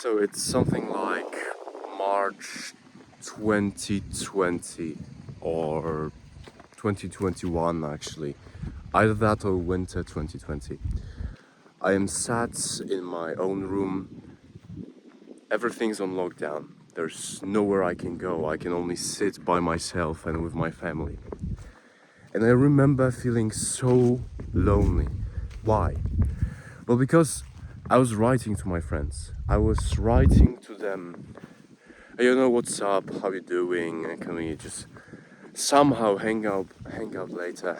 So it's something like March 2020 or 2021 actually. Either that or winter 2020. I am sat in my own room. Everything's on lockdown. There's nowhere I can go. I can only sit by myself and with my family. And I remember feeling so lonely. Why? Well, because I was writing to my friends. I was writing to them, "Hey, what's up? How you doing? And can we just somehow hang out later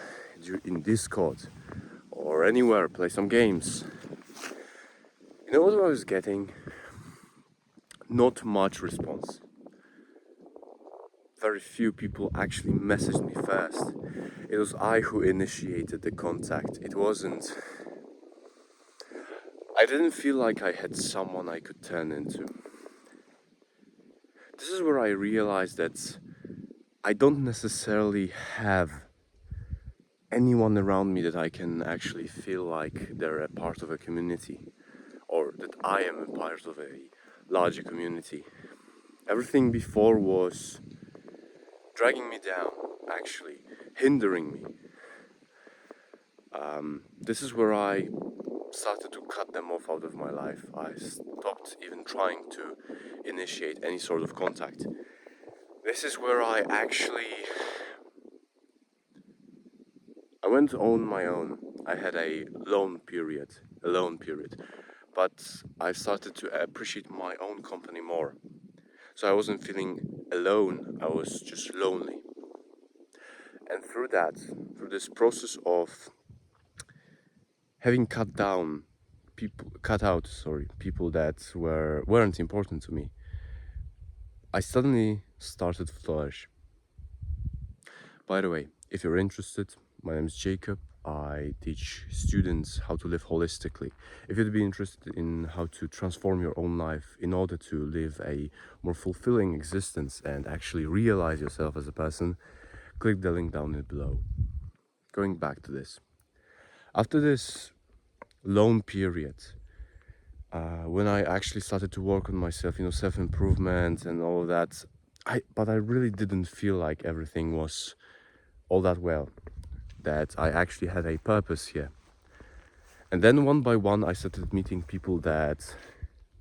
in Discord or anywhere, play some games?" You know what I was getting? Not much response. Very few people actually messaged me first. It was I who initiated the contact. I didn't feel like I had someone I could turn into. This is where I realized that I don't necessarily have anyone around me that I can actually feel like they're a part of a community, or that I am a part of a larger community. Everything before was dragging me down, actually, hindering me. This is where I started to cut them off out of my life. I stopped even trying to initiate any sort of contact. This is where I went on my own. I had a alone period, but I started to appreciate my own company more. So I wasn't feeling alone, I was just lonely. And through this process of having cut out people that weren't important to me, I suddenly started to flourish. By the way, if you're interested, my name is Jacob. I teach students how to live holistically. If you'd be interested in how to transform your own life in order to live a more fulfilling existence and actually realize yourself as a person, click the link down below. Going back to this. After this lone period, when I actually started to work on myself, self-improvement and all of that, but I really didn't feel like everything was all that well, that I actually had a purpose here. And then one by one, I started meeting people that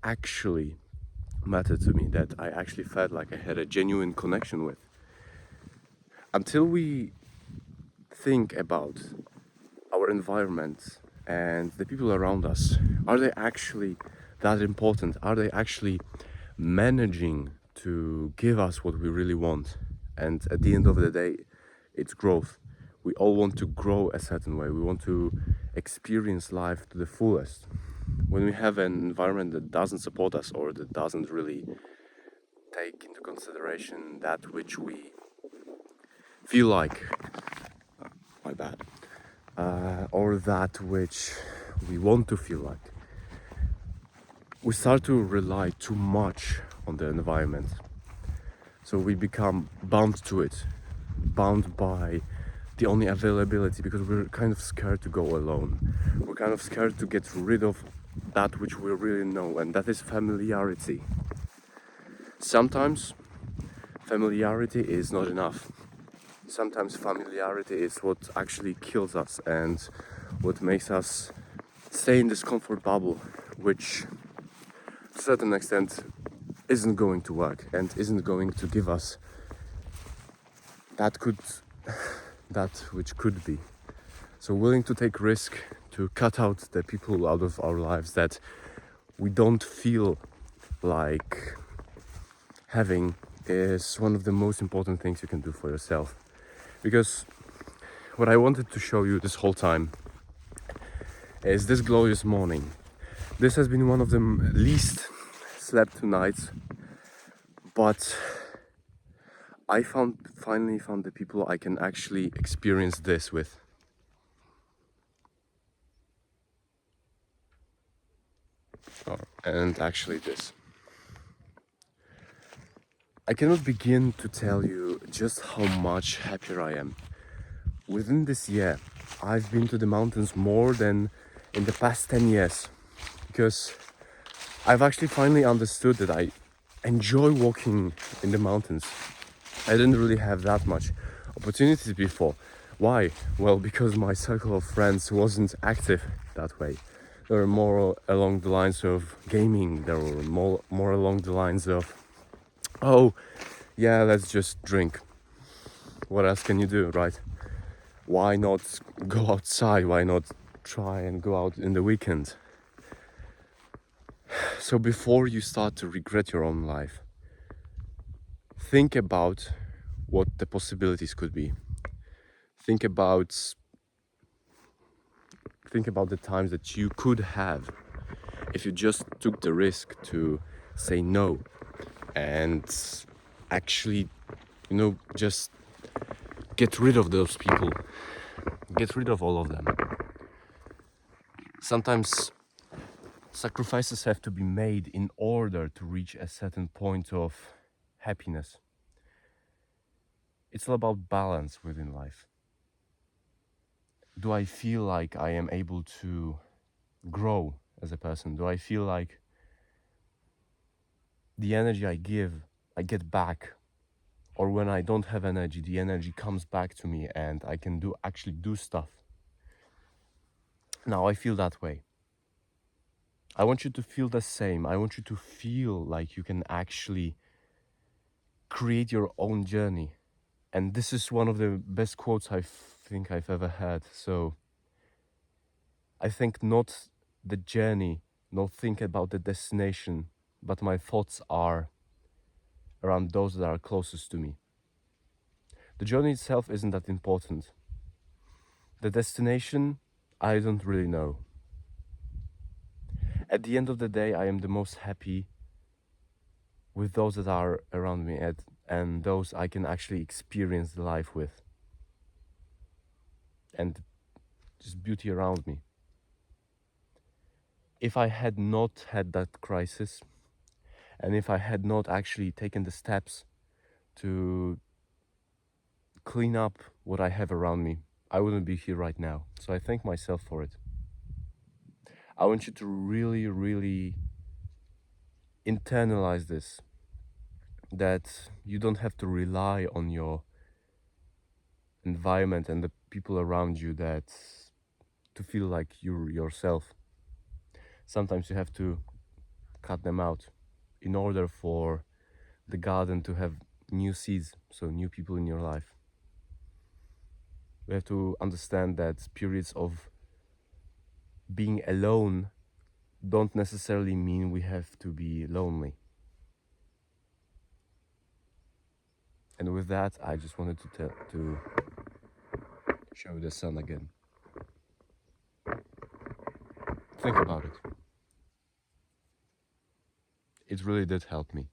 actually mattered to me, that I actually felt like I had a genuine connection with. Until we think about our environment and the people around us, are they actually that important? Are they actually managing to give us what we really want? And at the end of the day, it's growth. We all want to grow a certain way. We want to experience life to the fullest. When we have an environment that doesn't support us or that doesn't really take into consideration that which we feel like, my bad, or that which we want to feel like, we start to rely too much on the environment. So we become bound to it, bound by the only availability, because we're kind of scared to go alone. We're kind of scared to get rid of that which we really know, and that is familiarity. Sometimes familiarity is not enough. Sometimes familiarity is what actually kills us and what makes us stay in this comfort bubble, which to a certain extent isn't going to work and isn't going to give us that which could be. So willing to take risk, to cut out the people out of our lives that we don't feel like having, is one of the most important things you can do for yourself. Because what I wanted to show you this whole time is this glorious morning. This has been one of the least slept nights, but I finally found the people I can actually experience this with. And actually this. I cannot begin to tell you just how much happier I am. Within this year, I've been to the mountains more than in the past 10 years, because I've actually finally understood that I enjoy walking in the mountains. I didn't really have that much opportunities before. Why? Well, because my circle of friends wasn't active that way. They were more along the lines of gaming. They were more along the lines of, oh, yeah, let's just drink. What else can you do, right? Why not go outside? Why not try and go out in the weekend? So before you start to regret your own life, think about what the possibilities could be. Think about the times that you could have if you just took the risk to say no and actually, just get rid of those people. Get rid of all of them. Sometimes sacrifices have to be made in order to reach a certain point of happiness. It's all about balance within life. Do I feel like I am able to grow as a person? Do I feel like the energy I give, I get back? Or when I don't have energy, the energy comes back to me and I can actually do stuff. Now I feel that way. I want you to feel the same. I want you to feel like you can actually create your own journey. And this is one of the best quotes I think I've ever heard. So I think not the journey, not think about the destination, but my thoughts are around those that are closest to me. The journey itself isn't that important. The destination, I don't really know. At the end of the day, I am the most happy with those that are around me and those I can actually experience the life with. And just beauty around me. If I had not had that crisis, and if I had not actually taken the steps to clean up what I have around me, I wouldn't be here right now. So I thank myself for it. I want you to really, really internalize this, that you don't have to rely on your environment and the people around you that to feel like you're yourself. Sometimes you have to cut them out in order for the garden to have new seeds, so new people in your life. We have to understand that periods of being alone don't necessarily mean we have to be lonely. And with that, I just wanted to show the sun again. Think about it. It really did help me.